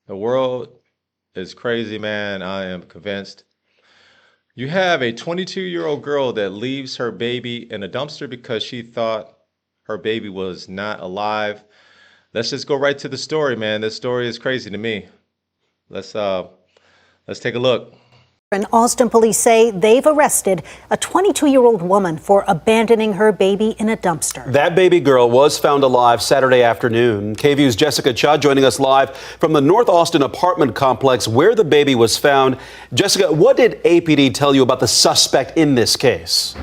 The world is crazy, man. I am convinced. You have a 22-year-old girl that leaves her baby in a dumpster because she thought her baby was not alive. Let's just go right to the story, man. This story is crazy to me. Let's uh let's take a look. And Austin police say they've arrested a 22-year-old woman for abandoning her baby in a dumpster. That baby girl was found alive Saturday afternoon. KVU's Jessica Cha joining us live from the North Austin apartment complex where the baby was found. Jessica, what did APD tell you about the suspect in this case?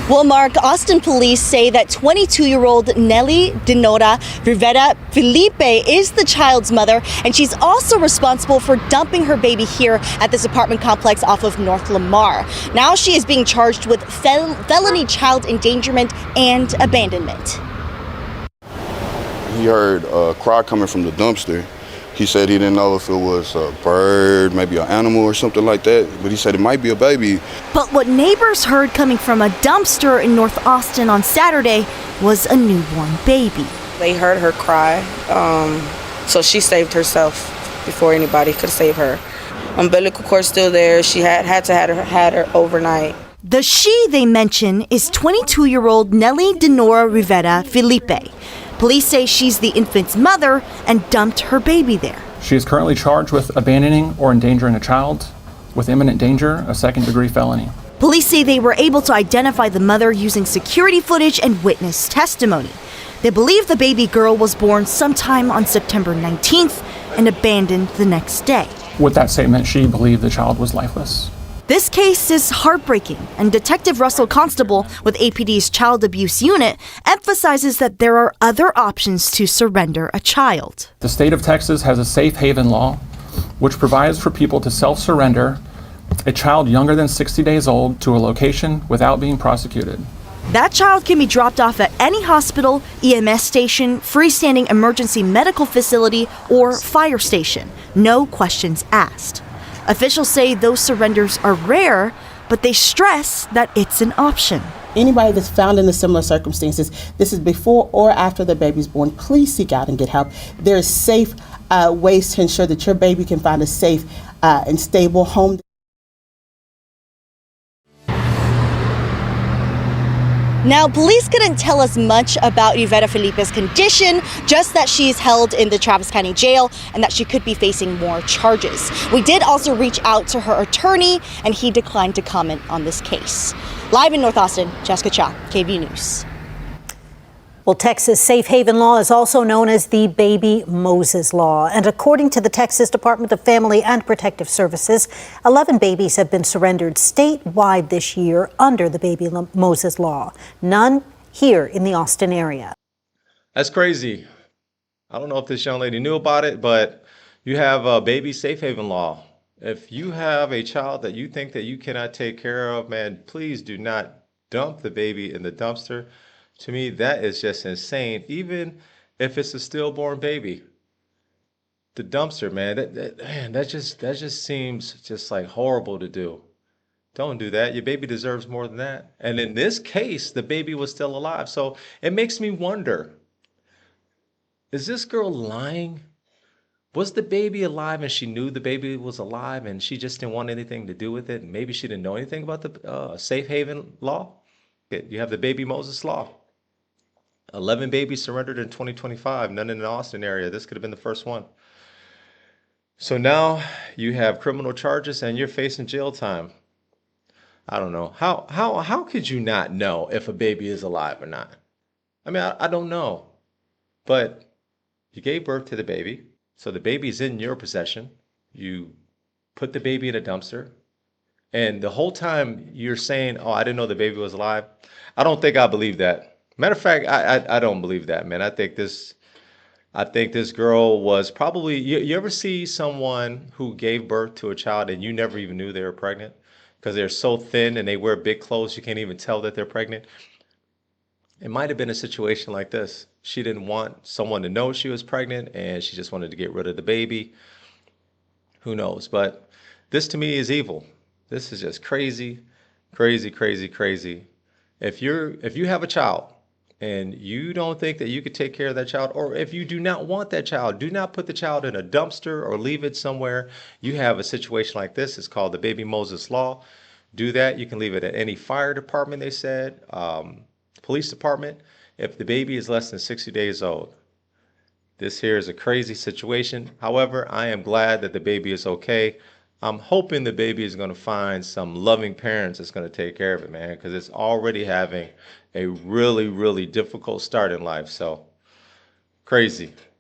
Well, Mark, Austin police say that 22-year-old Neli Dinora Rivera-Felipe is the child's mother, and she's also responsible for dumping her baby here at this apartment complex off of North Lamar. Now she is being charged with felony child endangerment and abandonment. He heard a cry coming from the dumpster. He said he didn't know if it was a bird, maybe an animal or something like that, but he said it might be a baby. But what neighbors heard coming from a dumpster in North Austin on Saturday was a newborn baby. They heard her cry, so she saved herself before anybody could save her. Umbilical cord still there. She had her overnight. The she they mention is 22-year-old Neli Dinora Rivera-Felipe. Police say she's the infant's mother and dumped her baby there. She is currently charged with abandoning or endangering a child with imminent danger, a second-degree felony. Police say they were able to identify the mother using security footage and witness testimony. They believe the baby girl was born sometime on September 19th and abandoned the next day. With that statement, she believed the child was lifeless. This case is heartbreaking, and Detective Russell Constable with APD's Child Abuse Unit emphasizes that there are other options to surrender a child. The state of Texas has a safe haven law, which provides for people to self-surrender a child younger than 60 days old to a location without being prosecuted. That child can be dropped off at any hospital, EMS station, freestanding emergency medical facility, or fire station. No questions asked. Officials say those surrenders are rare, but they stress that it's an option. Anybody that's found in the similar circumstances, this is before or after the baby's born, please seek out and get help. There are safe ways to ensure that your baby can find a safe and stable home. Now, police couldn't tell us much about Rivera-Felipe's condition, just that she's held in the Travis County Jail and that she could be facing more charges. We did also reach out to her attorney, and he declined to comment on this case. Live in North Austin, Jessica Cha, KVU News. Well, Texas safe haven law is also known as the Baby Moses Law. And according to the Texas Department of Family and Protective Services, 11 babies have been surrendered statewide this year under the Baby Moses Law. None here in the Austin area. That's crazy. I don't know if this young lady knew about it, but you have a baby safe haven law. If you have a child that you think that you cannot take care of, man, please do not dump the baby in the dumpster. To me, that is just insane. Even if it's a stillborn baby, the dumpster, man, that just seems just like horrible to do. Don't do that. Your baby deserves more than that. And in this case, the baby was still alive. So it makes me wonder, is this girl lying? Was the baby alive and she knew the baby was alive and she just didn't want anything to do with it? Maybe she didn't know anything about the safe haven law. You have the Baby Moses Law. 11 babies surrendered in 2025, none in the Austin area. This could have been the first one. So now you have criminal charges and you're facing jail time. I don't know. How could you not know if a baby is alive or not? I mean, I don't know. But you gave birth to the baby, so the baby's in your possession. You put the baby in a dumpster. And the whole time you're saying, oh, I didn't know the baby was alive. I don't think I believe that. Matter of fact, I don't believe that, man. I think this girl was probably, you ever see someone who gave birth to a child and you never even knew they were pregnant because they're so thin and they wear big clothes, you can't even tell that they're pregnant? It might have been a situation like this. She didn't want someone to know she was pregnant and she just wanted to get rid of the baby. Who knows? But this to me is evil. This is just crazy, crazy, crazy, crazy. If you have a child and you don't think that you could take care of that child, or if you do not want that child, do not put the child in a dumpster or leave it somewhere. You have a situation like this. It's called the Baby Moses Law. Do that. You can leave it at any fire department, they said, police department, if the baby is less than 60 days old. This here is a crazy situation. However, I am glad that the baby is okay. I'm hoping the baby is going to find some loving parents that's going to take care of it, man, because it's already having a really, really difficult start in life. So, crazy.